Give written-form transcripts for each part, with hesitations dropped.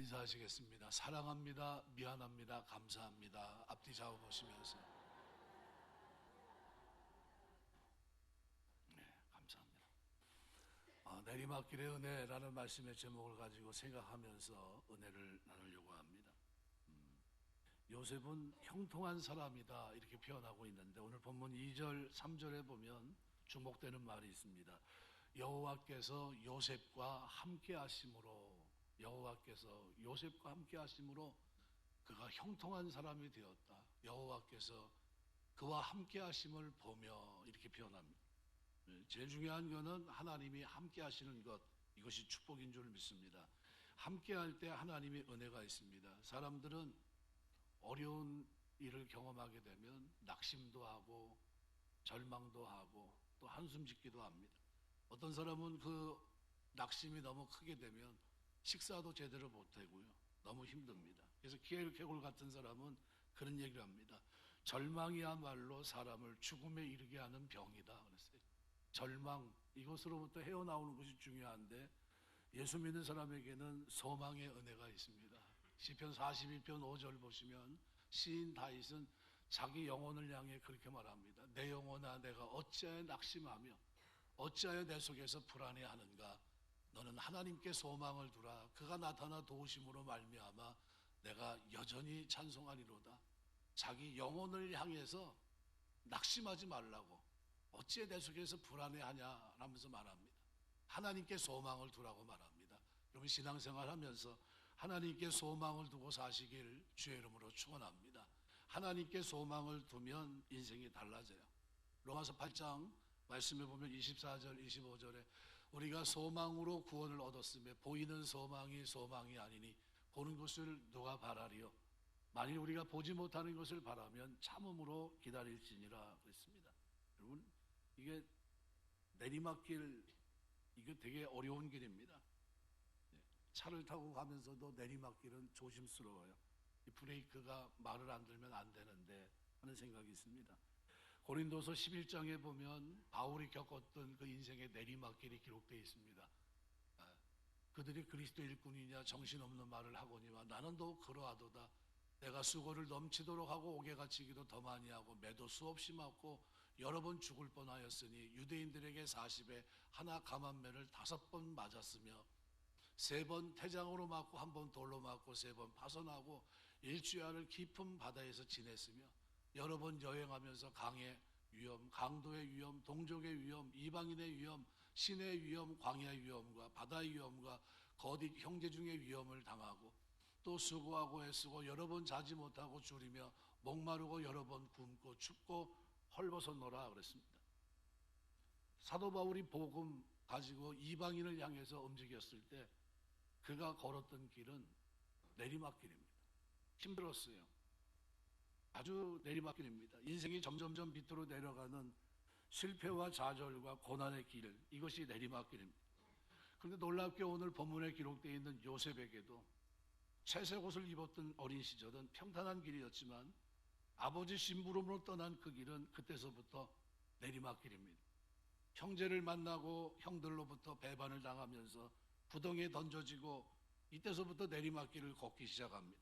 인사하시겠습니다. 사랑합니다. 미안합니다. 감사합니다. 앞뒤 좌우 보시면서. 네, 감사합니다. 내리막길의 은혜라는 말씀의 제목을 가지고 생각하면서 은혜를 나누려고 합니다. 요셉은 형통한 사람이다 이렇게 표현하고 있는데, 오늘 본문 2절, 3절에 보면 주목되는 말이 있습니다. 여호와께서 요셉과 함께 하심으로, 여호와께서 요셉과 함께 하심으로 그가 형통한 사람이 되었다. 여호와께서 그와 함께 하심을 보며, 이렇게 표현합니다. 제일 중요한 것은 하나님이 함께 하시는 것, 이것이 축복인 줄 믿습니다. 함께 할 때 하나님의 은혜가 있습니다. 사람들은 어려운 일을 경험하게 되면 낙심도 하고 절망도 하고 또 한숨 짓기도 합니다. 어떤 사람은 그 낙심이 너무 크게 되면 식사도 제대로 못하고요, 너무 힘듭니다. 그래서 키엘케골 같은 사람은 그런 얘기를 합니다. 절망이야말로 사람을 죽음에 이르게 하는 병이다 그랬어요. 절망, 이것으로부터 헤어나오는 것이 중요한데, 예수 믿는 사람에게는 소망의 은혜가 있습니다. 시편 42편 5절 보시면 시인 다윗은 자기 영혼을 향해 그렇게 말합니다. 내 영혼아, 내가 어찌하여 낙심하며 어찌하여 내 속에서 불안해하는가. 너는 하나님께 소망을 두라. 그가 나타나 도우심으로 말미암아 내가 여전히 찬송하리로다. 자기 영혼을 향해서 낙심하지 말라고, 어찌해 내 속에서 불안해하냐 라면서 말합니다. 하나님께 소망을 두라고 말합니다. 여러분, 신앙생활 하면서 하나님께 소망을 두고 사시길 주의 이름으로 축원합니다. 하나님께 소망을 두면 인생이 달라져요. 로마서 8장 말씀해 보면 24절 25절에 우리가 소망으로 구원을 얻었으며 보이는 소망이 소망이 아니니 보는 것을 누가 바라리요. 만일 우리가 보지 못하는 것을 바라면 참음으로 기다릴지니라 그랬습니다. 여러분, 이게 내리막길, 이게 되게 어려운 길입니다. 차를 타고 가면서도 내리막길은 조심스러워요. 이 브레이크가 말을 안 들면 안 되는데 하는 생각이 있습니다. 고린도서 11장에 보면 바울이 겪었던 그 인생의 내리막길이 기록되어 있습니다. 그들이 그리스도 일꾼이냐 정신없는 말을 하거니와 나는 더욱 그러하도다. 내가 수고를 넘치도록 하고 옥에 갇히기도 더 많이 하고 매도 수없이 맞고 여러 번 죽을 뻔하였으니 유대인들에게 40에 하나 감한매를 5번 맞았으며 3번 태장으로 맞고 1번 돌로 맞고 3번 파손하고 일주일을 깊은 바다에서 지냈으며 여러 번 여행하면서 강의 위험, 강도의 위험, 동족의 위험, 이방인의 위험, 신의 위험, 광야의 위험과 바다의 위험과 거짓 형제 중의 위험을 당하고 또 수고하고 애쓰고 여러 번 자지 못하고 줄이며 목마르고 여러 번 굶고 춥고 헐벗었노라 그랬습니다. 사도 바울이 복음 가지고 이방인을 향해서 움직였을 때 그가 걸었던 길은 내리막길입니다. 힘들었어요. 아주 내리막길입니다. 인생이 점점점 밑으로 내려가는 실패와 좌절과 고난의 길, 이것이 내리막길입니다. 그런데 놀랍게 오늘 본문에 기록되어 있는 요셉에게도 채색 옷을 입었던 어린 시절은 평탄한 길이었지만 아버지 심부름으로 떠난 그 길은 그때서부터 내리막길입니다. 형제를 만나고 형들로부터 배반을 당하면서 부동에 던져지고 이때서부터 내리막길을 걷기 시작합니다.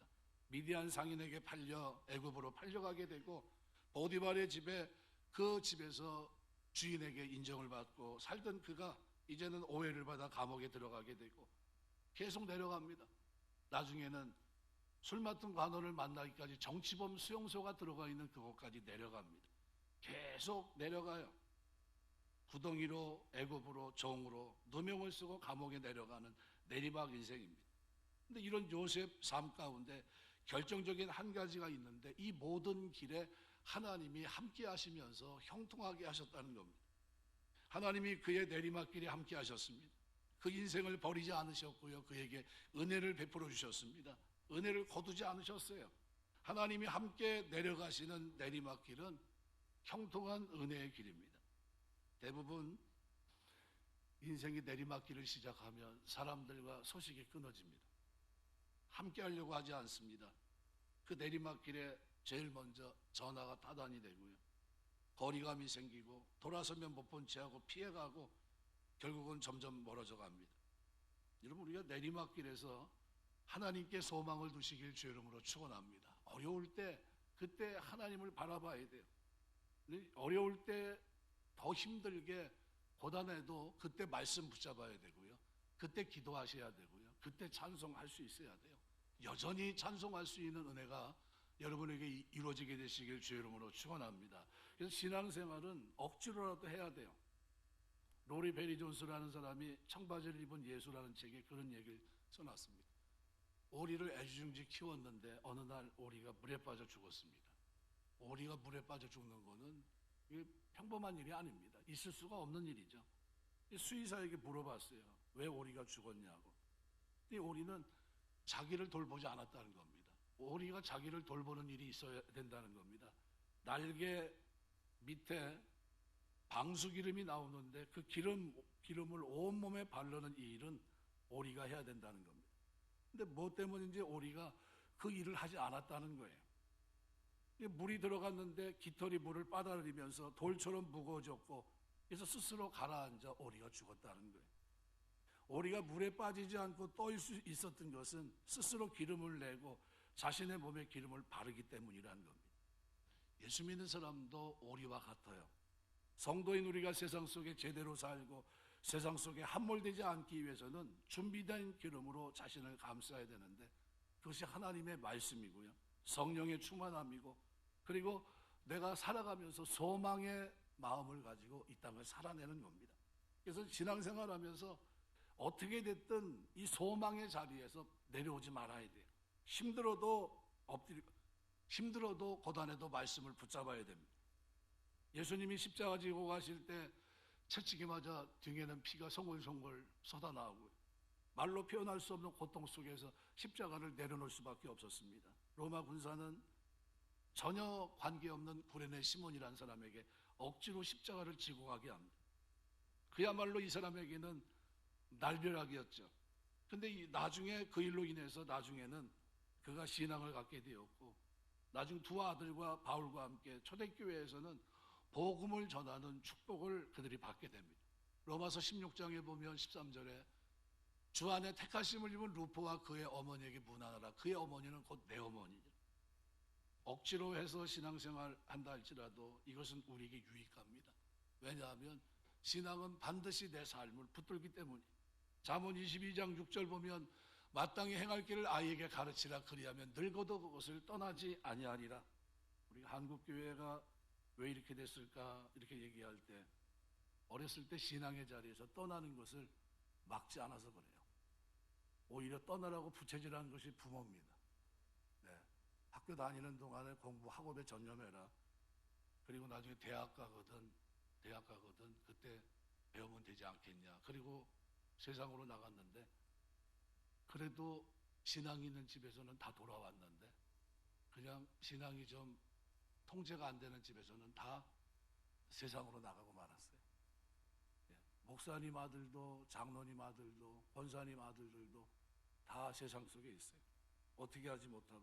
미디안 상인에게 팔려 애굽으로 팔려가게 되고 보디발의 집에, 그 집에서 주인에게 인정을 받고 살던 그가 이제는 오해를 받아 감옥에 들어가게 되고 계속 내려갑니다. 나중에는 술 맡은 관원을 만나기까지 정치범 수용소가 들어가 있는 그곳까지 내려갑니다. 계속 내려가요. 구덩이로, 애굽으로, 종으로 누명을 쓰고 감옥에 내려가는 내리막 인생입니다. 그런데 이런 요셉 삶 가운데 결정적인 한 가지가 있는데, 이 모든 길에 하나님이 함께 하시면서 형통하게 하셨다는 겁니다. 하나님이 그의 내리막길에 함께 하셨습니다. 그 인생을 버리지 않으셨고요, 그에게 은혜를 베풀어 주셨습니다. 은혜를 거두지 않으셨어요. 하나님이 함께 내려가시는 내리막길은 형통한 은혜의 길입니다. 대부분 인생이 내리막길을 시작하면 사람들과 소식이 끊어집니다. 함께 하려고 하지 않습니다. 그 내리막길에 제일 먼저 전화가 타단이 되고요, 거리감이 생기고 돌아서면 못 본 채하고 피해가고 결국은 점점 멀어져 갑니다. 여러분, 우리가 내리막길에서 하나님께 소망을 두시길 주의 이름으로 축원합니다. 어려울 때 그때 하나님을 바라봐야 돼요. 어려울 때 더 힘들게 고단해도 그때 말씀 붙잡아야 되고요. 그때 기도하셔야 되고요. 그때 찬송할 수 있어야 돼요. 여전히 찬송할 수 있는 은혜가 여러분에게 이루어지게 되시길 주의 이름으로 축원합니다. 그래서 신앙생활은 억지로라도 해야 돼요. 로리 베리 존스라는 사람이 청바지를 입은 예수라는 책에 그런 얘기를 써놨습니다. 오리를 애지중지 키웠는데 어느 날 오리가 물에 빠져 죽었습니다. 오리가 물에 빠져 죽는 거는 이게 평범한 일이 아닙니다. 있을 수가 없는 일이죠. 수의사에게 물어봤어요. 왜 오리가 죽었냐고. 이 오리는 자기를 돌보지 않았다는 겁니다. 오리가 자기를 돌보는 일이 있어야 된다는 겁니다. 날개 밑에 방수기름이 나오는데 그 기름을 온몸에 바르는 이 일은 오리가 해야 된다는 겁니다. 근데 뭐 때문인지 오리가 그 일을 하지 않았다는 거예요. 물이 들어갔는데 깃털이 물을 빨아들이면서 돌처럼 무거워졌고 그래서 스스로 가라앉아 오리가 죽었다는 거예요. 오리가 물에 빠지지 않고 떠 있었던 것은 스스로 기름을 내고 자신의 몸에 기름을 바르기 때문이라는 겁니다. 예수 믿는 사람도 오리와 같아요. 성도인 우리가 세상 속에 제대로 살고 세상 속에 함몰되지 않기 위해서는 준비된 기름으로 자신을 감싸야 되는데 그것이 하나님의 말씀이고요. 성령의 충만함이고 그리고 내가 살아가면서 소망의 마음을 가지고 이 땅을 살아내는 겁니다. 그래서 신앙생활하면서 어떻게 됐든 이 소망의 자리에서 내려오지 말아야 돼요. 힘들어도 고단해도 말씀을 붙잡아야 됩니다. 예수님이 십자가 지고 가실 때 채찍이 맞아 등에는 피가 송골송골 쏟아나오고 말로 표현할 수 없는 고통 속에서 십자가를 내려놓을 수밖에 없었습니다. 로마 군사는 전혀 관계없는 구레네 시몬이라는 사람에게 억지로 십자가를 지고 가게 합니다. 그야말로 이 사람에게는 날벼락이었죠. 근데 나중에 그 일로 인해서 나중에는 그가 신앙을 갖게 되었고 나중 두 아들과 바울과 함께 초대교회에서는 복음을 전하는 축복을 그들이 받게 됩니다. 로마서 16장에 보면 13절에 주 안에 택하심을 입은 루포와 그의 어머니에게 문안하라. 그의 어머니는 곧 내 어머니죠. 억지로 해서 신앙생활 한다 할지라도 이것은 우리에게 유익합니다. 왜냐하면 신앙은 반드시 내 삶을 붙들기 때문이에요. 잠언 22장 6절 보면 마땅히 행할 길을 아이에게 가르치라. 그리하면 늙어도 그것을 떠나지 아니하리라. 우리 한국교회가 왜 이렇게 됐을까 이렇게 얘기할 때 어렸을 때 신앙의 자리에서 떠나는 것을 막지 않아서 그래요. 오히려 떠나라고 부채질하는 것이 부모입니다. 네. 학교 다니는 동안에 공부 학업에 전념해라. 그리고 나중에 대학 가거든 그때 배우면 되지 않겠냐. 그리고 세상으로 나갔는데 그래도 신앙이 있는 집에서는 다 돌아왔는데 그냥 신앙이 좀 통제가 안 되는 집에서는 다 세상으로 나가고 말았어요. 예. 목사님 아들도 장로님 아들도 권사님 아들들도 다 세상 속에 있어요. 어떻게 하지 못하고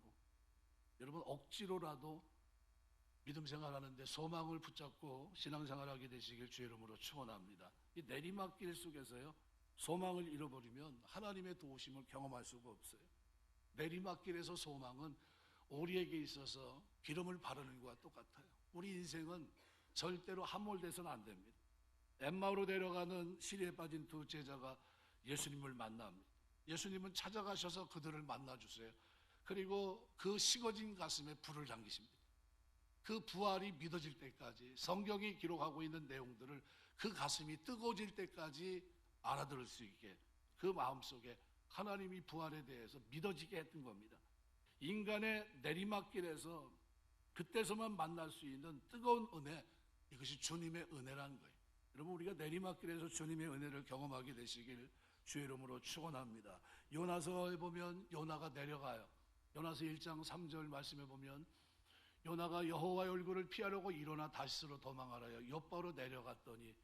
여러분 억지로라도 믿음 생활하는데 소망을 붙잡고 신앙생활하게 되시길 주의 이름으로 축원합니다. 이 내리막길 속에서요 소망을 잃어버리면 하나님의 도우심을 경험할 수가 없어요. 내리막길에서 소망은 우리에게 있어서 기름을 바르는 것과 똑같아요. 우리 인생은 절대로 함몰돼서는 안 됩니다. 엠마오로 내려가는 시리에 빠진 두 제자가 예수님을 만납니다. 예수님은 찾아가셔서 그들을 만나주세요. 그리고 그 식어진 가슴에 불을 당기십니다. 그 부활이 믿어질 때까지 성경이 기록하고 있는 내용들을 그 가슴이 뜨거워질 때까지 알아들을 수 있게 그 마음속에 하나님이 부활에 대해서 믿어지게 했던 겁니다. 인간의 내리막길에서 그때서만 만날 수 있는 뜨거운 은혜, 이것이 주님의 은혜라는 거예요. 여러분 우리가 내리막길에서 주님의 은혜를 경험하게 되시길 주의 이름으로 축원합니다. 요나서에 보면 요나가 내려가요. 요나서 1장 3절 말씀에 보면 요나가 여호와의 얼굴을 피하려고 일어나 다시스로 도망하라여 욥바로 내려갔더니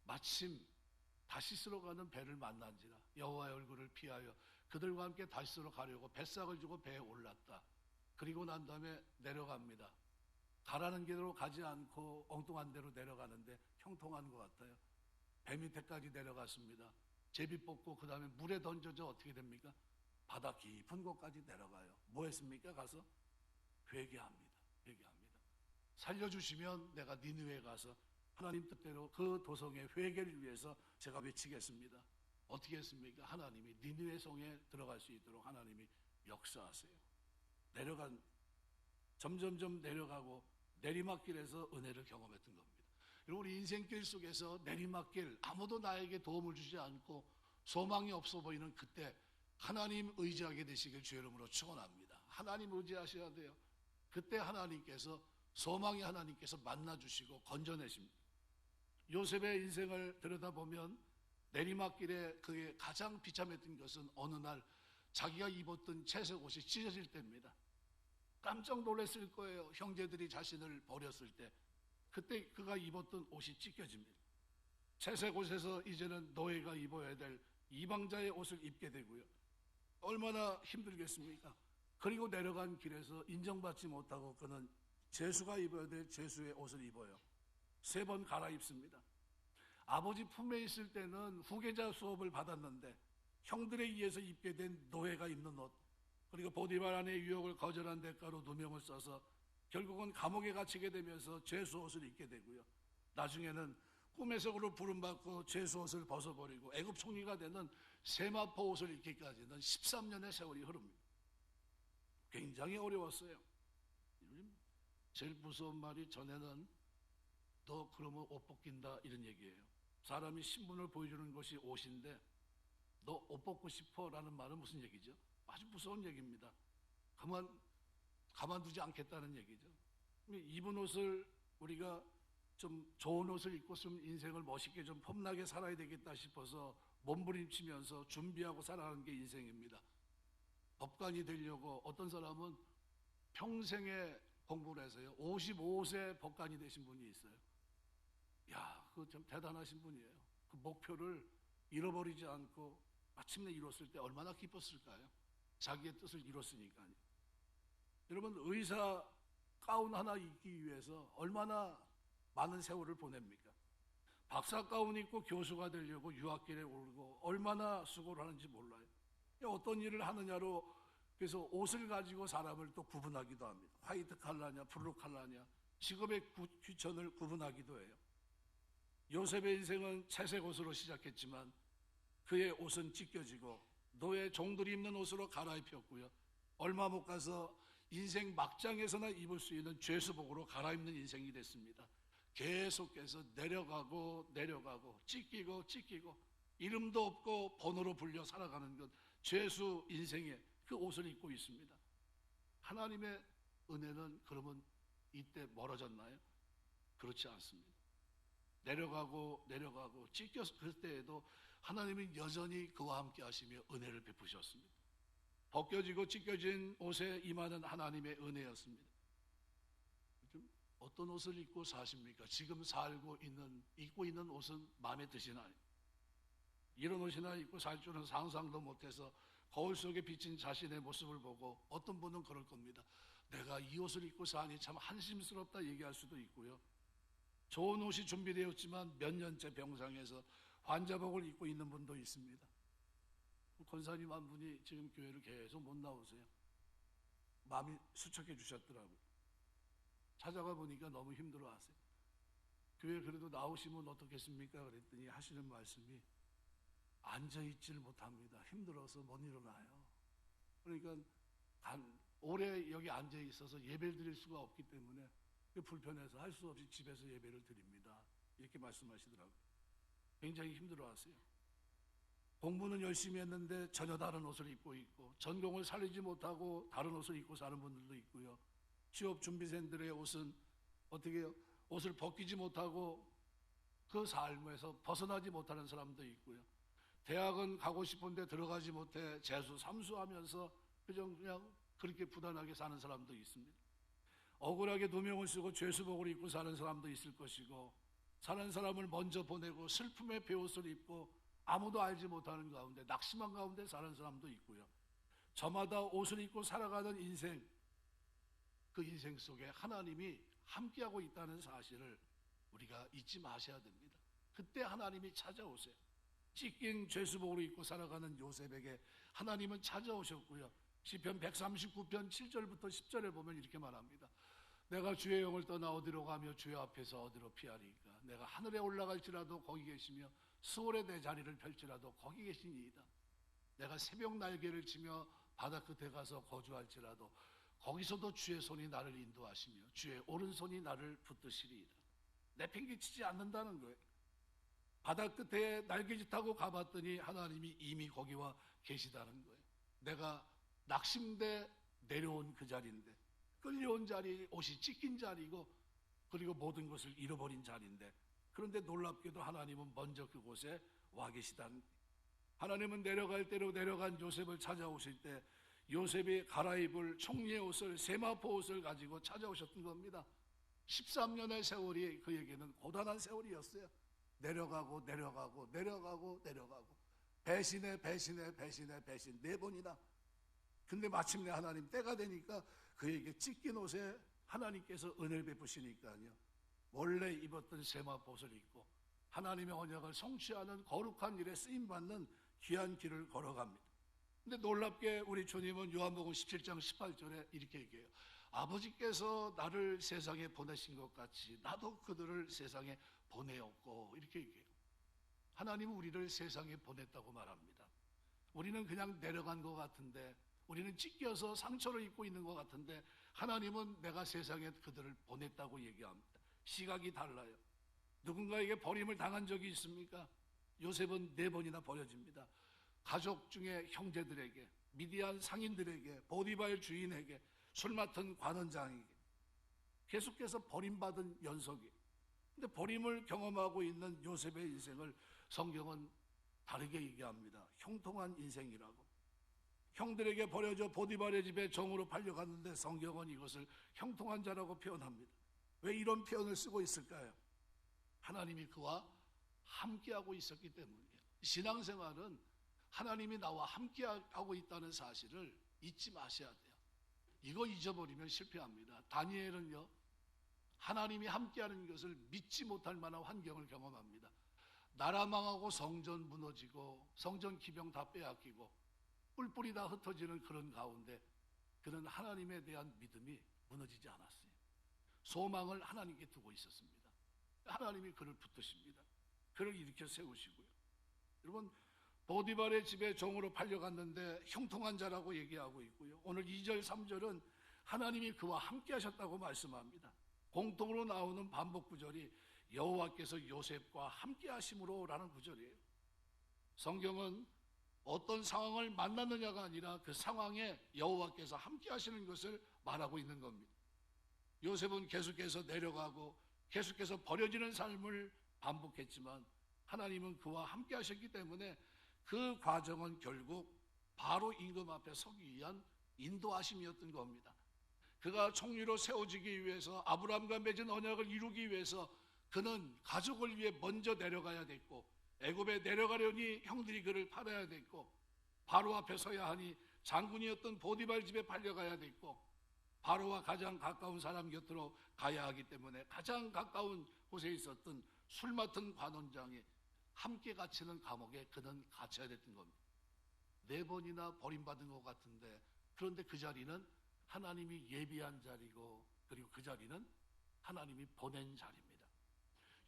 마침 다시스로 가는 배를 만난지라 여호와의 얼굴을 피하여 그들과 함께 다시스로 가려고 뱃삭을 주고 배에 올랐다. 그리고 난 다음에 내려갑니다. 가라는 길로 가지 않고 엉뚱한 데로 내려가는데 형통한 것 같아요. 배 밑에까지 내려갔습니다. 제비 뽑고 그 다음에 물에 던져져 어떻게 됩니까? 바다 깊은 곳까지 내려가요. 뭐 했습니까? 가서 회개합니다. 회개합니다. 살려주시면 내가 니느웨에 가서 하나님 뜻대로 그 도성의 회개를 위해서 제가 외치겠습니다. 어떻게 했습니까? 하나님이 니느웨 성에 들어갈 수 있도록 하나님이 역사하세요. 점점점 내려가고 내리막길에서 은혜를 경험했던 겁니다. 여러분, 우리 인생길 속에서 내리막길, 아무도 나에게 도움을 주지 않고 소망이 없어 보이는 그때 하나님 의지하게 되시길 주의 이름으로 축원합니다. 하나님 의지하셔야 돼요. 그때 하나님께서, 소망의 하나님께서 만나주시고 건져내십니다. 요셉의 인생을 들여다보면 내리막길에 그게 가장 비참했던 것은 어느 날 자기가 입었던 채색 옷이 찢어질 때입니다. 깜짝 놀랐을 거예요. 형제들이 자신을 버렸을 때. 그때 그가 입었던 옷이 찢겨집니다. 채색 옷에서 이제는 노예가 입어야 될 이방자의 옷을 입게 되고요. 얼마나 힘들겠습니까? 그리고 내려간 길에서 인정받지 못하고 그는 죄수가 입어야 될 죄수의 옷을 입어요. 3번 갈아입습니다. 아버지 품에 있을 때는 후계자 수업을 받았는데 형들에 의해서 입게 된 노예가 입는 옷, 그리고 보디발안의 유혹을 거절한 대가로 누명을 써서 결국은 감옥에 갇히게 되면서 죄수 옷을 입게 되고요. 나중에는 꿈의 속으로 부름받고 죄수 옷을 벗어버리고 애굽 총리가 되는 세마포 옷을 입기까지는 13년의 세월이 흐릅니다. 굉장히 어려웠어요. 제일 무서운 말이 전에는 너 그러면 옷 벗긴다 이런 얘기예요. 사람이 신분을 보여주는 것이 옷인데 너 옷 벗고 싶어 라는 말은 무슨 얘기죠? 아주 무서운 얘기입니다. 가만두지 않겠다는 얘기죠. 입은 옷을 우리가 좀 좋은 옷을 입고 좀 인생을 멋있게 좀 폼나게 살아야 되겠다 싶어서 몸부림치면서 준비하고 살아가는 게 인생입니다. 법관이 되려고 어떤 사람은 평생에 공부를 해서요 55세 법관이 되신 분이 있어요. 야, 그거 참 대단하신 분이에요. 그 목표를 잃어버리지 않고 마침내 이뤘을 때 얼마나 기뻤을까요? 자기의 뜻을 이뤘으니까요. 여러분, 의사 가운 하나 입기 위해서 얼마나 많은 세월을 보냅니까? 박사 가운 입고 교수가 되려고 유학길에 오르고 얼마나 수고를 하는지 몰라요. 어떤 일을 하느냐로 그래서 옷을 가지고 사람을 또 구분하기도 합니다. 화이트 칼라냐 블루 칼라냐 직업의 귀천을 구분하기도 해요. 요셉의 인생은 채색 옷으로 시작했지만 그의 옷은 찢겨지고 노예 종들이 입는 옷으로 갈아입혔고요. 얼마 못 가서 인생 막장에서나 입을 수 있는 죄수복으로 갈아입는 인생이 됐습니다. 계속해서 내려가고 찢기고 이름도 없고 번호로 불려 살아가는 것, 죄수 인생에 그 옷을 입고 있습니다. 하나님의 은혜는 그러면 이때 멀어졌나요? 그렇지 않습니다. 내려가고 찢겼을 때에도 하나님이 여전히 그와 함께 하시며 은혜를 베푸셨습니다. 벗겨지고 찢겨진 옷에 임하는 하나님의 은혜였습니다. 어떤 옷을 입고 사십니까? 지금 입고 있는 옷은 마음에 드시나요? 이런 옷이나 입고 살 줄은 상상도 못해서 거울 속에 비친 자신의 모습을 보고 어떤 분은 그럴 겁니다. 내가 이 옷을 입고 사니 참 한심스럽다 얘기할 수도 있고요. 좋은 옷이 준비되었지만 몇 년째 병상에서 환자복을 입고 있는 분도 있습니다. 권사님 한 분이 지금 교회를 계속 못 나오세요. 마음이 수척해 주셨더라고요. 찾아가 보니까 너무 힘들어하세요. 교회 그래도 나오시면 어떻겠습니까? 그랬더니 하시는 말씀이 앉아있질 못합니다. 힘들어서 못 일어나요. 그러니까 오래 여기 앉아있어서 예배를 드릴 수가 없기 때문에 불편해서 할 수 없이 집에서 예배를 드립니다. 이렇게 말씀하시더라고요. 굉장히 힘들어하세요. 공부는 열심히 했는데 전혀 다른 옷을 입고 있고, 전공을 살리지 못하고 다른 옷을 입고 사는 분들도 있고요. 취업 준비생들의 옷은 어떻게 해요? 옷을 벗기지 못하고 그 삶에서 벗어나지 못하는 사람도 있고요. 대학은 가고 싶은데 들어가지 못해 재수, 삼수하면서 그냥 그렇게 부단하게 사는 사람도 있습니다. 억울하게 누명을 쓰고 죄수복을 입고 사는 사람도 있을 것이고, 사는 사람을 먼저 보내고 슬픔의 베옷을 입고 아무도 알지 못하는 가운데 낙심한 가운데 사는 사람도 있고요. 저마다 옷을 입고 살아가는 인생, 그 인생 속에 하나님이 함께하고 있다는 사실을 우리가 잊지 마셔야 됩니다. 그때 하나님이 찾아오세요. 찢긴 죄수복으로 입고 살아가는 요셉에게 하나님은 찾아오셨고요. 시편 139편 7절부터 10절에 보면 이렇게 말합니다. 내가 주의 영을 떠나 어디로 가며 주의 앞에서 어디로 피하리까? 내가 하늘에 올라갈지라도 거기 계시며 수월에 내 자리를 펼지라도 거기 계시니이다. 내가 새벽 날개를 치며 바다 끝에 가서 거주할지라도 거기서도 주의 손이 나를 인도하시며 주의 오른손이 나를 붙드시리이다. 내팽개치지 않는다는 거예요. 바다 끝에 날개짓하고 가봤더니 하나님이 이미 거기와 계시다는 거예요. 내가 낙심돼 내려온 그 자리인데, 끌려온 자리, 옷이 찢긴 자리고, 그리고 모든 것을 잃어버린 자리인데, 그런데 놀랍게도 하나님은 먼저 그곳에 와 계시다는 거예요. 하나님은 내려갈 대로 내려간 요셉을 찾아오실 때 요셉이 갈아입을 총리의 옷을, 세마포 옷을 가지고 찾아오셨던 겁니다. 13년의 세월이 그에게는 고단한 세월이었어요. 내려가고 내려가고 내려가고 내려가고 배신에 배신에 배신에 배신 4번이나. 근데 마침내 하나님 때가 되니까 그에게 찢긴 옷에 하나님께서 은혜를 베푸시니까요, 원래 입었던 세마포 옷을 입고 하나님의 언약을 성취하는 거룩한 일에 쓰임받는 귀한 길을 걸어갑니다. 근데 놀랍게 우리 주님은 요한복음 17장 18절에 이렇게 얘기해요. 아버지께서 나를 세상에 보내신 것 같이 나도 그들을 세상에 보내었고, 이렇게 얘기해요. 하나님은 우리를 세상에 보냈다고 말합니다. 우리는 그냥 내려간 것 같은데, 우리는 찢겨서 상처를 입고 있는 것 같은데, 하나님은 내가 세상에 그들을 보냈다고 얘기합니다. 시각이 달라요. 누군가에게 버림을 당한 적이 있습니까? 요셉은 4번이나 버려집니다. 가족 중에 형제들에게, 미디안 상인들에게, 보디발 주인에게, 술 맡은 관원장에게 계속해서 버림받은 연속이에요. 근데 버림을 경험하고 있는 요셉의 인생을 성경은 다르게 얘기합니다. 형통한 인생이라고. 형들에게 버려져 보디발의 집에 정으로 팔려갔는데 성경은 이것을 형통한 자라고 표현합니다. 왜 이런 표현을 쓰고 있을까요? 하나님이 그와 함께하고 있었기 때문이에요. 신앙생활은 하나님이 나와 함께하고 있다는 사실을 잊지 마셔야 돼요. 이거 잊어버리면 실패합니다. 다니엘은요, 하나님이 함께하는 것을 믿지 못할 만한 환경을 경험합니다. 나라 망하고 성전 무너지고 성전 기병 다 빼앗기고 뿔뿔이 다 흩어지는 그런 가운데 그는 하나님에 대한 믿음이 무너지지 않았어요. 소망을 하나님께 두고 있었습니다. 하나님이 그를 붙드십니다. 그를 일으켜 세우시고요. 여러분, 보디발의 집에 종으로 팔려갔는데 형통한 자라고 얘기하고 있고요. 오늘 2절 3절은 하나님이 그와 함께 하셨다고 말씀합니다. 공통으로 나오는 반복 구절이 여호와께서 요셉과 함께 하심으로 라는 구절이에요. 성경은 어떤 상황을 만났느냐가 아니라 그 상황에 여호와께서 함께 하시는 것을 말하고 있는 겁니다. 요셉은 계속해서 내려가고 계속해서 버려지는 삶을 반복했지만 하나님은 그와 함께 하셨기 때문에 그 과정은 결국 바로 임금 앞에 서기 위한 인도하심이었던 겁니다. 그가 총리로 세워지기 위해서, 아브라함과 맺은 언약을 이루기 위해서 그는 가족을 위해 먼저 내려가야 됐고, 애굽에 내려가려니 형들이 그를 팔아야 됐고, 바로 앞에 서야 하니 장군이었던 보디발 집에 팔려가야 됐고, 바로와 가장 가까운 사람 곁으로 가야 하기 때문에 가장 가까운 곳에 있었던 술 맡은 관원장이 함께 갇히는 감옥에 그는 갇혀야 됐던 겁니다. 4번이나 버림받은 것 같은데, 그런데 그 자리는 하나님이 예비한 자리고, 그리고 그 자리는 하나님이 보낸 자리입니다.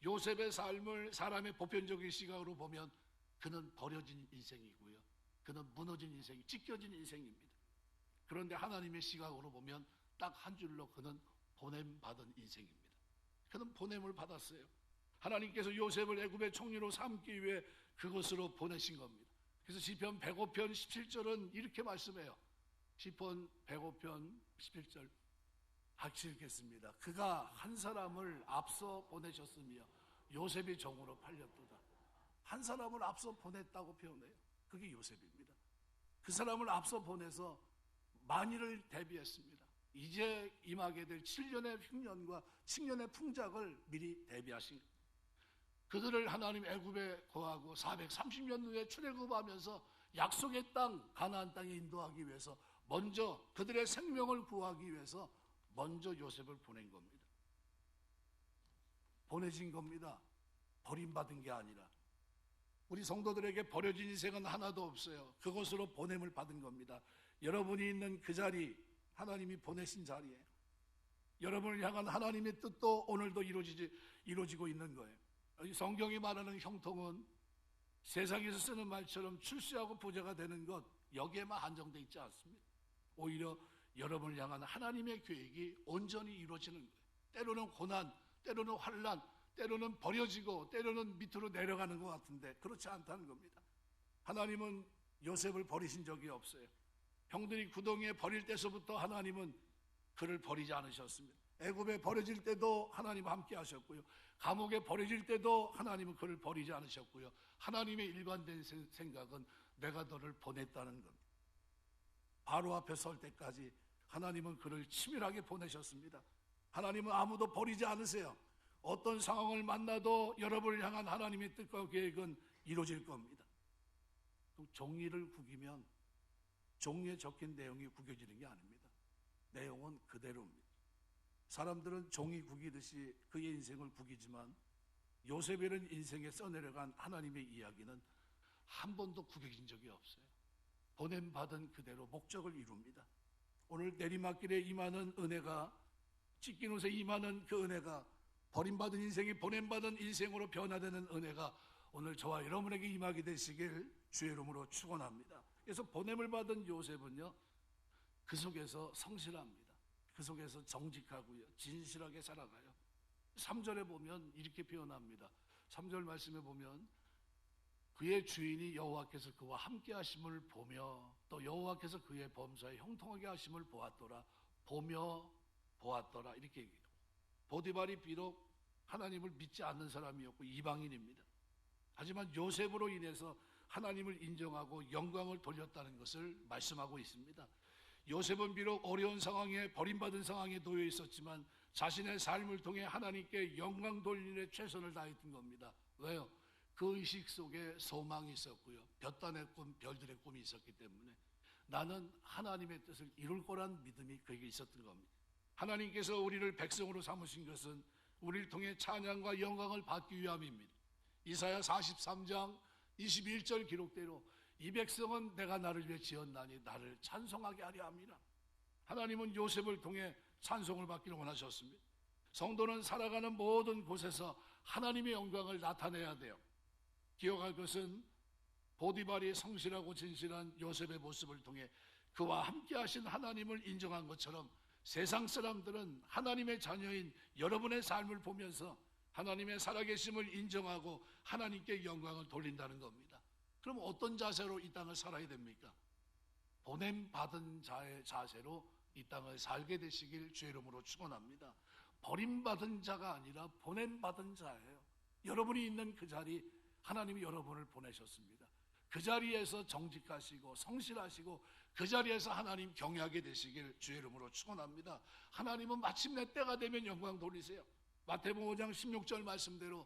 요셉의 삶을 사람의 보편적인 시각으로 보면 그는 버려진 인생이고요, 그는 무너진 인생, 찢겨진 인생입니다. 그런데 하나님의 시각으로 보면 딱 한 줄로 그는 보냄받은 인생입니다. 그는 보냄을 받았어요. 하나님께서 요셉을 애굽의 총리로 삼기 위해 그것으로 보내신 겁니다. 그래서 시편 105편 17절은 이렇게 말씀해요. 시편 105편 17절 같이 읽겠습니다. 그가 한 사람을 앞서 보내셨으며 요셉이 종으로 팔렸도다. 한 사람을 앞서 보냈다고 표현해요. 그게 요셉입니다. 그 사람을 앞서 보내서 만일을 대비했습니다. 이제 임하게 될 7년의 흉년과 10년의 풍작을 미리 대비하신 겁니다. 그들을 하나님 애굽에 거하고 430년 후에 출애굽하면서 약속의 땅 가나안 땅에 인도하기 위해서 먼저 그들의 생명을 구하기 위해서 먼저 요셉을 보낸 겁니다. 보내진 겁니다. 버림받은 게 아니라. 우리 성도들에게 버려진 인생은 하나도 없어요. 그것으로 보냄을 받은 겁니다. 여러분이 있는 그 자리, 하나님이 보내신 자리예요. 여러분을 향한 하나님의 뜻도 오늘도 이루어지고 있는 거예요. 성경이 말하는 형통은 세상에서 쓰는 말처럼 출세하고 부자가 되는 것, 여기에만 한정되어 있지 않습니다. 오히려 여러분을 향한 하나님의 계획이 온전히 이루어지는 거예요. 때로는 고난, 때로는 환난, 때로는 버려지고 때로는 밑으로 내려가는 것 같은데 그렇지 않다는 겁니다. 하나님은 요셉을 버리신 적이 없어요. 형들이 구덩이에 버릴 때서부터 하나님은 그를 버리지 않으셨습니다. 애굽에 버려질 때도 하나님 함께 하셨고요. 감옥에 버려질 때도 하나님은 그를 버리지 않으셨고요. 하나님의 일관된 생각은 내가 너를 보냈다는 겁니다. 바로 앞에 설 때까지 하나님은 그를 치밀하게 보내셨습니다. 하나님은 아무도 버리지 않으세요. 어떤 상황을 만나도 여러분을 향한 하나님의 뜻과 계획은 이루어질 겁니다. 또 종이를 구기면 종이에 적힌 내용이 구겨지는 게 아닙니다. 내용은 그대로입니다. 사람들은 종이 구기듯이 그의 인생을 구기지만 요셉이라는 인생에 써내려간 하나님의 이야기는 한 번도 구겨진 적이 없어요. 보냄받은 그대로 목적을 이룹니다. 오늘 내리막길에 임하는 은혜가, 찢긴 옷에 임하는 그 은혜가, 버림받은 인생이 보냄받은 인생으로 변화되는 은혜가 오늘 저와 여러분에게 임하게 되시길 주의 이름으로 축원합니다. 그래서 보냄을 받은 요셉은요, 그 속에서 성실합니다. 그 속에서 정직하고요, 진실하게 살아가요. 3절에 보면 이렇게 표현합니다. 3절 말씀에 보면 그의 주인이 여호와께서 그와 함께 하심을 보며 또 여호와께서 그의 범사에 형통하게 하심을 보았더라. 보며 보았더라 이렇게 얘기해요. 보디발이 비록 하나님을 믿지 않는 사람이었고 이방인입니다. 하지만 요셉으로 인해서 하나님을 인정하고 영광을 돌렸다는 것을 말씀하고 있습니다. 요셉은 비록 어려운 상황에 버림받은 상황에 놓여 있었지만 자신의 삶을 통해 하나님께 영광 돌리는 최선을 다했던 겁니다. 왜요? 그 의식 속에 소망이 있었고요, 볕단의 꿈, 별들의 꿈이 있었기 때문에 나는 하나님의 뜻을 이룰 거란 믿음이 그에게 있었던 겁니다. 하나님께서 우리를 백성으로 삼으신 것은 우리를 통해 찬양과 영광을 받기 위함입니다. 이사야 43장 21절 기록대로 이 백성은 내가 나를 위해 지었나니 나를 찬송하게 하려 함이라. 하나님은 요셉을 통해 찬송을 받기를 원하셨습니다. 성도는 살아가는 모든 곳에서 하나님의 영광을 나타내야 돼요. 기억할 것은 보디발이 성실하고 진실한 요셉의 모습을 통해 그와 함께 하신 하나님을 인정한 것처럼 세상 사람들은 하나님의 자녀인 여러분의 삶을 보면서 하나님의 살아계심을 인정하고 하나님께 영광을 돌린다는 겁니다. 그럼 어떤 자세로 이 땅을 살아야 됩니까? 보냄받은 자의 자세로 이 땅을 살게 되시길 주의 이름으로 축원합니다. 버림받은 자가 아니라 보냄받은 자예요. 여러분이 있는 그 자리, 하나님이 여러분을 보내셨습니다. 그 자리에서 정직하시고 성실하시고 그 자리에서 하나님 경외하게 되시길 주의 이름으로 축원합니다. 하나님은 마침내 때가 되면 영광 돌리세요. 마태복음 5장 16절 말씀대로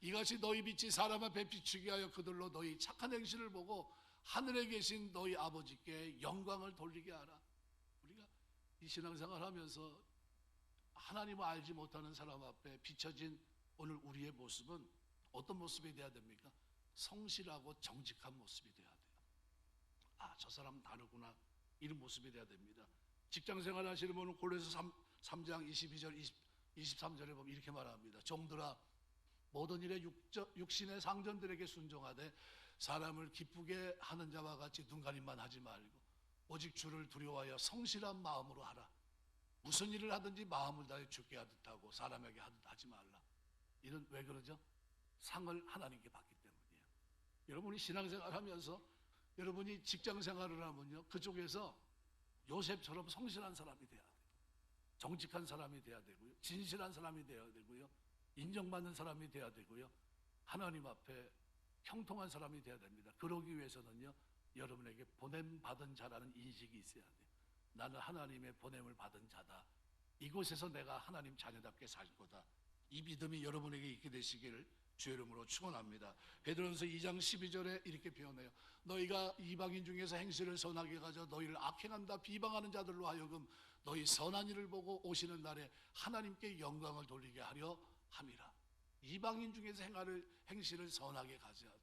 이같이 너희 빛이 사람 앞에 비추게 하여 그들로 너희 착한 행실을 보고 하늘에 계신 너희 아버지께 영광을 돌리게 하라. 우리가 이 신앙생활 하면서 하나님을 알지 못하는 사람 앞에 비춰진 오늘 우리의 모습은 어떤 모습이 돼야 됩니까? 성실하고 정직한 모습이 돼야 돼요. 아, 저 사람 다르구나, 이런 모습이 돼야 됩니다. 직장생활 하시는 분은 골로새 3장 22절 23절에 보면 이렇게 말합니다. 종들아, 모든 일에 육신의 상전들에게 순종하되 사람을 기쁘게 하는 자와 같이 눈가림만 하지 말고 오직 주를 두려워하여 성실한 마음으로 하라. 무슨 일을 하든지 마음을 다해 주께 하듯 하고 사람에게 하듯 하지 말라. 이는 왜 그러죠? 상을 하나님께 받기 때문이에요. 여러분이 신앙생활 하면서 여러분이 직장생활을 하면요, 그쪽에서 요셉처럼 성실한 사람이 돼야 돼요. 정직한 사람이 돼야 되고요, 진실한 사람이 돼야 되고요, 인정받는 사람이 돼야 되고요, 하나님 앞에 형통한 사람이 돼야 됩니다. 그러기 위해서는요, 여러분에게 보냄받은 자라는 인식이 있어야 돼요. 나는 하나님의 보냄을 받은 자다. 이곳에서 내가 하나님 자녀답게 살 거다. 이 믿음이 여러분에게 있게 되시기를 주의 이름으로 축원합니다. 베드로전서 2장 12절에 이렇게 표현해요. 너희가 이방인 중에서 행실을 선하게 가져 너희를 악행한다 비방하는 자들로 하여금 너희 선한 일을 보고 오시는 날에 하나님께 영광을 돌리게 하려 함이라. 이방인 중에서 행실을 선하게 가져야 돼요.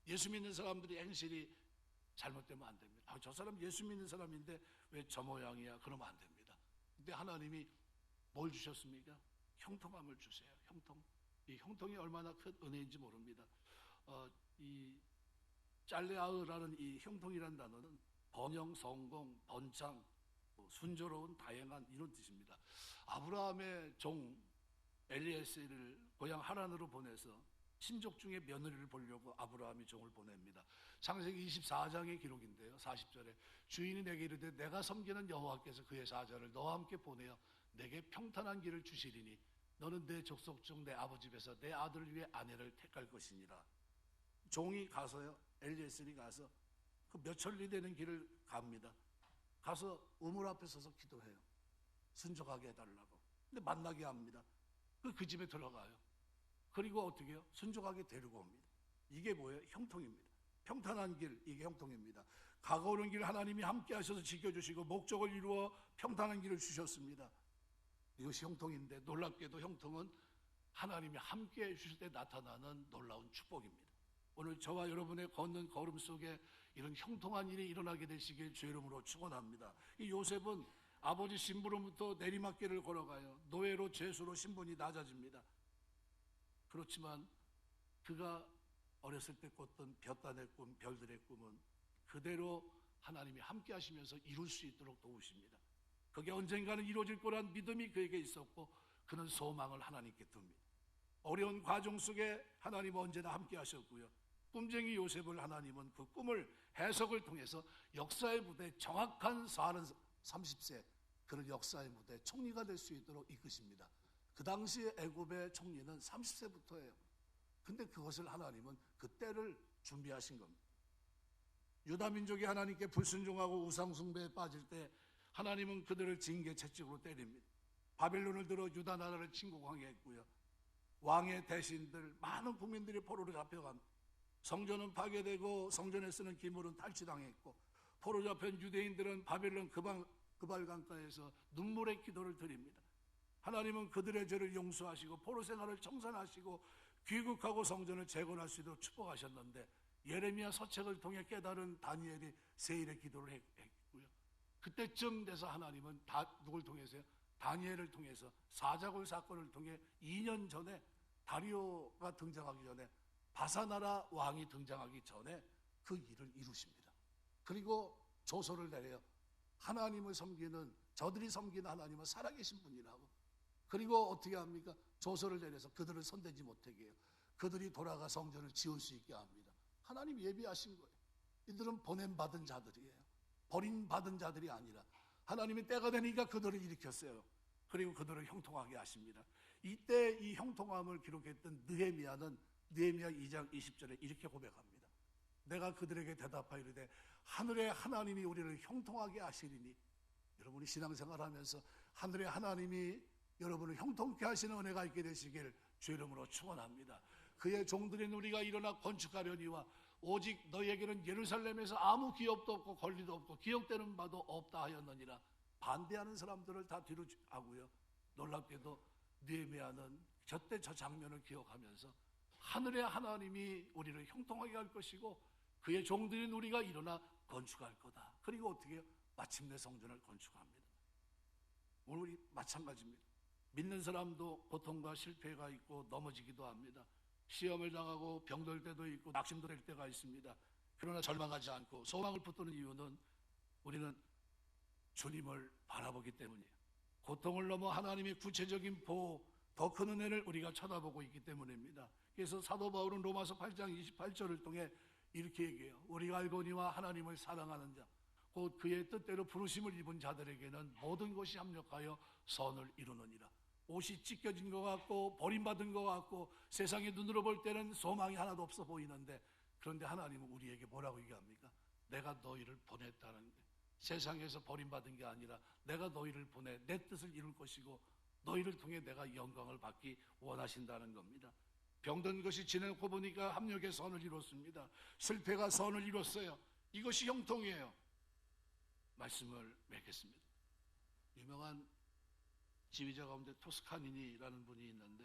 예수 믿는 사람들이 행실이 잘못되면 안 됩니다. 저 사람 예수 믿는 사람인데 왜 저 모양이야? 그러면 안 됩니다. 근데 하나님이 뭘 주셨습니까? 형통함을 주세요. 형통. 이 형통이 얼마나 큰 은혜인지 모릅니다. 이 짤레아으라는 이 형통이라는 단어는 번영, 성공, 번창, 순조로운, 다양한 이런 뜻입니다. 아브라함의 종 엘리에셀을 고향 하란으로 보내서 친족 중에 며느리를 보려고 아브라함이 종을 보냅니다. 창세기 24장의 기록인데요. 40절에 주인이 내게 이르되 내가 섬기는 여호와께서 그의 사자를 너와 함께 보내어 내게 평탄한 길을 주시리니 너는 내 족속 중 내 아버지 집에서 내 아들을 위해 아내를 택할 것이니라. 종이 가서요, 엘리에셀이 가서 그 몇 천리 되는 길을 갑니다. 가서 우물 앞에 서서 기도해요. 순종하게 해달라고. 근데 만나게 합니다. 그 집에 들어가요. 그리고 어떻게 해요? 순종하게 데리고 옵니다. 이게 뭐예요? 형통입니다. 평탄한 길, 이게 형통입니다. 가고오는 길 하나님이 함께 하셔서 지켜주시고 목적을 이루어 평탄한 길을 주셨습니다. 이것이 형통인데, 놀랍게도 형통은 하나님이 함께 해주실 때 나타나는 놀라운 축복입니다. 오늘 저와 여러분의 걷는 걸음 속에 이런 형통한 일이 일어나게 되시길 주의 이름으로 축원합니다. 이 요셉은 아버지 신부로부터 내리막길을 걸어가요. 노예로 죄수로 신분이 낮아집니다. 그렇지만 그가 어렸을 때 꿨던 볕단의 꿈, 별들의 꿈은 그대로 하나님이 함께 하시면서 이룰 수 있도록 도우십니다. 그게 언젠가는 이루어질 거란 믿음이 그에게 있었고 그는 소망을 하나님께 둡니다. 어려운 과정 속에 하나님은 언제나 함께 하셨고요. 꿈쟁이 요셉을 하나님은 그 꿈을 해석을 통해서 역사의 무대, 정확한 30세 그는 역사의 무대 총리가 될 수 있도록 이끄십니다. 그 당시에 애굽의 총리는 30세부터예요. 근데 그것을 하나님은 그 때를 준비하신 겁니다. 유다 민족이 하나님께 불순종하고 우상 숭배에 빠질 때 하나님은 그들을 징계 채찍으로 때립니다. 바벨론을 들어 유다 나라를 침공하게 했고요. 왕의 대신들, 많은 국민들이 포로로 잡혀갑니다. 성전은 파괴되고 성전에 쓰는 기물은 탈취당했고 포로 잡힌 유대인들은 바벨론 그발강가에서 눈물의 기도를 드립니다. 하나님은 그들의 죄를 용서하시고 포로 생활을 청산하시고 귀국하고 성전을 재건할 수 있도록 축복하셨는데 예레미야 서책을 통해 깨달은 다니엘이 세일의 기도를 했고요. 그때쯤 돼서 하나님은 누굴 통해서요? 다니엘을 통해서 사자굴 사건을 통해 2년 전에 다리오가 등장하기 전에 바사나라 왕이 등장하기 전에 그 일을 이루십니다. 그리고 조서를 내려요. 하나님을 섬기는, 저들이 섬기는 하나님은 살아계신 분이라고. 그리고 어떻게 합니까? 조서를 내려서 그들을 손대지 못하게 해요. 그들이 돌아가 성전을 지을 수 있게 합니다. 하나님 예비하신 거예요. 이들은 보냄받은 자들이에요. 버림받은 자들이 아니라 하나님이 때가 되니까 그들을 일으켰어요. 그리고 그들을 형통하게 하십니다. 이때 이 형통함을 기록했던 느헤미야는 느헤미야 2장 20절에 이렇게 고백합니다. 내가 그들에게 대답하이르되 하늘의 하나님이 우리를 형통하게 하시리니. 여러분이 신앙생활하면서 하늘의 하나님이 여러분을 형통케 하시는 은혜가 있게 되시길 주 이름으로 축원합니다. 그의 종들인 우리가 일어나 건축하려니와 오직 너희에게는 예루살렘에서 아무 기업도 없고 권리도 없고 기억되는 바도 없다 하였느니라. 반대하는 사람들을 다 뒤로 하고요. 놀랍게도 느헤미야는 저때 저 장면을 기억하면서 하늘의 하나님이 우리를 형통하게 할 것이고 그의 종들인 우리가 일어나 건축할 거다. 그리고 어떻게 해요? 마침내 성전을 건축합니다. 오늘 우리 마찬가지입니다. 믿는 사람도 고통과 실패가 있고 넘어지기도 합니다. 시험을 당하고 병들 때도 있고 낙심도 될 때가 있습니다. 그러나 절망하지 않고 소망을 붙드는 이유는 우리는 주님을 바라보기 때문이에요. 고통을 넘어 하나님의 구체적인 보호, 더 큰 은혜를 우리가 쳐다보고 있기 때문입니다. 그래서 사도 바울은 로마서 8장 28절을 통해 이렇게 얘기해요. 우리가 알거니와 하나님을 사랑하는 자 곧 그의 뜻대로 부르심을 입은 자들에게는 모든 것이 합력하여 선을 이루느니라. 옷이 찢겨진 것 같고 버림받은 것 같고 세상의 눈으로 볼 때는 소망이 하나도 없어 보이는데 그런데 하나님은 우리에게 뭐라고 얘기합니까? 내가 너희를 보냈다는 게 세상에서 버림받은 게 아니라 내가 너희를 보내 내 뜻을 이룰 것이고 너희를 통해 내가 영광을 받기 원하신다는 겁니다. 병든 것이 지내고 보니까 합력의 선을 이뤘습니다. 실패가 선을 이뤘어요. 이것이 형통이에요. 말씀을 맺겠습니다. 유명한 지휘자 가운데 토스카니니라는 분이 있는데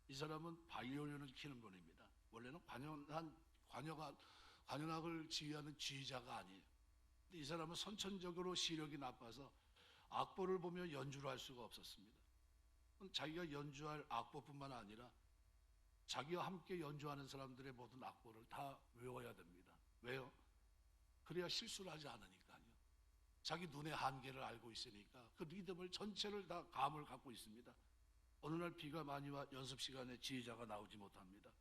이 사람은 바이올린을 치는 분입니다. 원래는 관현한 관현악을 지휘하는 지휘자가 아니에요. 이 사람은 선천적으로 시력이 나빠서 악보를 보며 연주를 할 수가 없었습니다. 자기가 연주할 악보뿐만 아니라 자기와 함께 연주하는 사람들의 모든 악보를 다 외워야 됩니다. 왜요? 그래야 실수를 하지 않으니까요. 자기 눈의 한계를 알고 있으니까 그 리듬을 전체를 다 감을 갖고 있습니다. 어느 날 비가 많이 와 연습 시간에 지휘자가 나오지 못합니다.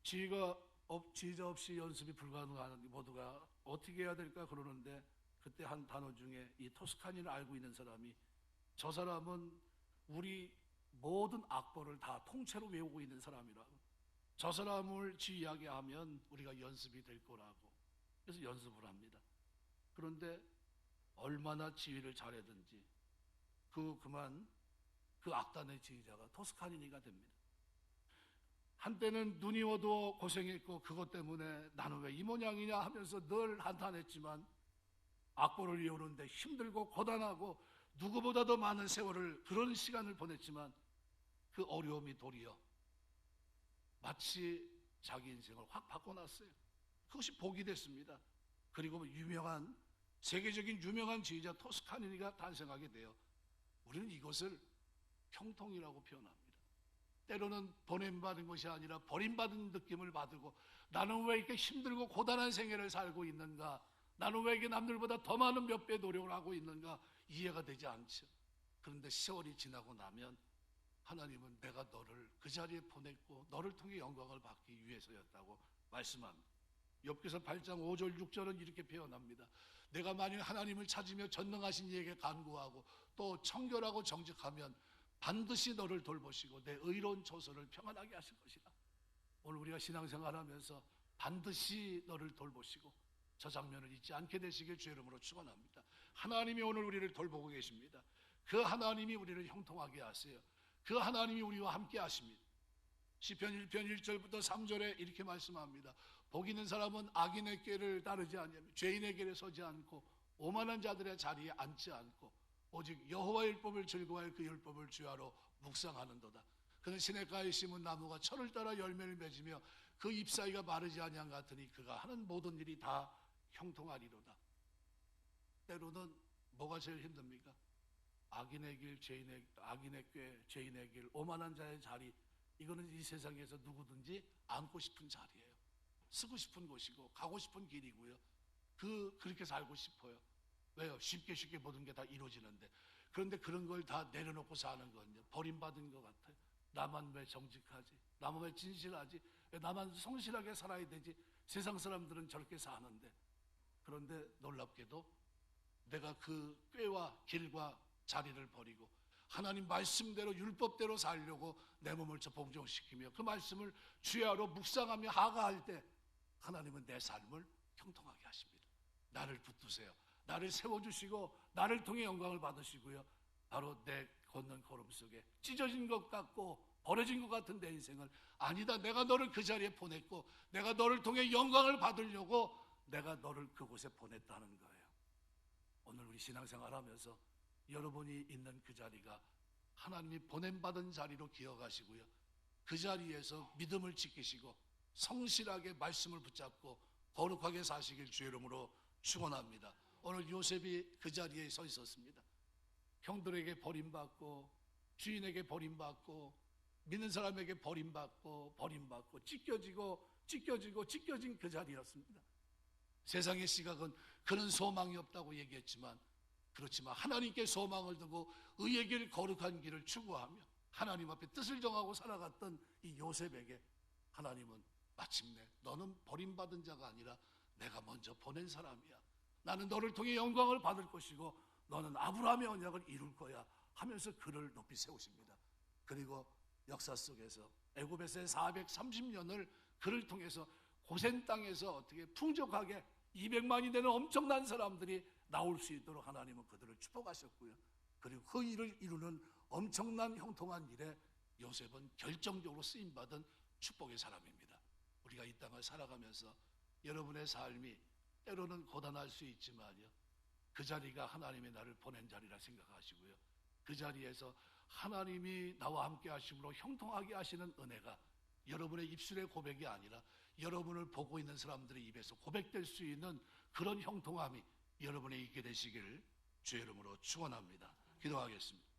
지휘자 없이 연습이 불가능한 모두가 어떻게 해야 될까 그러는데, 그때 한 단어 중에 이 토스카니를 알고 있는 사람이, 저 사람은 우리 모든 악보를 다 통째로 외우고 있는 사람이라고, 저 사람을 지휘하게 하면 우리가 연습이 될 거라고. 그래서 연습을 합니다. 그런데 얼마나 지휘를 잘하든지 그만 그 악단의 지휘자가 토스카니니가 됩니다. 한때는 눈이 어두워 고생했고 그것 때문에 나는 왜 이 모양이냐 하면서 늘 한탄했지만, 악보를 외우는데 힘들고 고단하고 누구보다 더 많은 세월을, 그런 시간을 보냈지만 그 어려움이 도리어 마치 자기 인생을 확 바꿔놨어요. 그것이 복이 됐습니다. 그리고 세계적인 유명한 지휘자 토스카니가 탄생하게 되어 우리는 이것을 형통이라고 표현합니다. 때로는 보냄받은 것이 아니라 버림받은 느낌을 받고, 나는 왜 이렇게 힘들고 고단한 생애를 살고 있는가, 나는 왜 이렇게 남들보다 더 많은 몇 배 노력을 하고 있는가 이해가 되지 않죠. 그런데 세월이 지나고 나면 하나님은 내가 너를 그 자리에 보냈고 너를 통해 영광을 받기 위해서였다고 말씀합니다. 욥기서 8장 5절 6절은 이렇게 표현합니다. 내가 만일 하나님을 찾으며 전능하신 이에게 간구하고 또 청결하고 정직하면 반드시 너를 돌보시고 내 의로운 조서를 평안하게 하실 것이다. 오늘 우리가 신앙생활하면서 반드시 너를 돌보시고 저 장면을 잊지 않게 되시길 주의 이름으로 축원합니다. 하나님이 오늘 우리를 돌보고 계십니다. 그 하나님이 우리를 형통하게 하세요. 그 하나님이 우리와 함께 하십니다. 시편 1편 1절부터 3절에 이렇게 말씀합니다. 복 있는 사람은 악인의 꾀를 따르지 아니하며 죄인의 길에 서지 않고 오만한 자들의 자리에 앉지 않고 오직 여호와의 율법을 즐거워할 그 율법을 주야로 묵상하는도다. 그는 시냇가에 심은 나무가 철을 따라 열매를 맺으며 그 잎사귀가 마르지 아니한 같으니 그가 하는 모든 일이 다 형통하리로다. 때로는 뭐가 제일 힘듭니까? 악인의 길, 악인의 꾀, 죄인의 길, 오만한 자의 자리, 이거는 이 세상에서 누구든지 앉고 싶은 자리예요. 쓰고 싶은 곳이고 가고 싶은 길이고요. 그렇게 살고 싶어요. 왜요? 쉽게 모든 게 다 이루어지는데. 그런데 그런 걸 다 내려놓고 사는 건요, 버림받은 것 같아요. 나만 왜 정직하지? 나만 왜 진실하지? 왜 나만 성실하게 살아야 되지? 세상 사람들은 저렇게 사는데. 그런데 놀랍게도 내가 그 꾀와 길과 자리를 버리고 하나님 말씀대로 율법대로 살려고 내 몸을 봉정시키며 그 말씀을 주야로 묵상하며 하가할 때 하나님은 내 삶을 형통하게 하십니다. 나를 붙드세요. 나를 세워주시고 나를 통해 영광을 받으시고요, 바로 내 걷는 걸음 속에 찢어진 것 같고 버려진 것 같은 내 인생을, 아니다, 내가 너를 그 자리에 보냈고 내가 너를 통해 영광을 받으려고 내가 너를 그곳에 보냈다는 거예요. 오늘 우리 신앙생활 하면서 여러분이 있는 그 자리가 하나님이 보냄받은 자리로 기억하시고요, 그 자리에서 믿음을 지키시고 성실하게 말씀을 붙잡고 거룩하게 사시길 주의 이름으로 축원합니다. 오늘 요셉이 그 자리에 서 있었습니다. 형들에게 버림받고 주인에게 버림받고 믿는 사람에게 버림받고 찢겨진 그 자리였습니다. 세상의 시각은 그는 소망이 없다고 얘기했지만, 그렇지만 하나님께 소망을 두고 의의 길, 거룩한 길을 추구하며 하나님 앞에 뜻을 정하고 살아갔던 이 요셉에게 하나님은 마침내 너는 버림받은 자가 아니라 내가 먼저 보낸 사람이야. 나는 너를 통해 영광을 받을 것이고 너는 아브라함의 언약을 이룰 거야 하면서 그를 높이 세우십니다. 그리고 역사 속에서 애굽에서의 430년을 그를 통해서 고센 땅에서 어떻게 풍족하게 200만이 되는 엄청난 사람들이 나올 수 있도록 하나님은 그들을 축복하셨고요. 그리고 그 일을 이루는 엄청난 형통한 일에 요셉은 결정적으로 쓰임받은 축복의 사람입니다. 우리가 이 땅을 살아가면서 여러분의 삶이 때로는 고단할 수 있지만요, 그 자리가 하나님이 나를 보낸 자리라 생각하시고요, 그 자리에서 하나님이 나와 함께 하심으로 형통하게 하시는 은혜가 여러분의 입술의 고백이 아니라 여러분을 보고 있는 사람들의 입에서 고백될 수 있는 그런 형통함이 여러분의 있게 되시기를 주의 이름으로 축원합니다. 기도하겠습니다.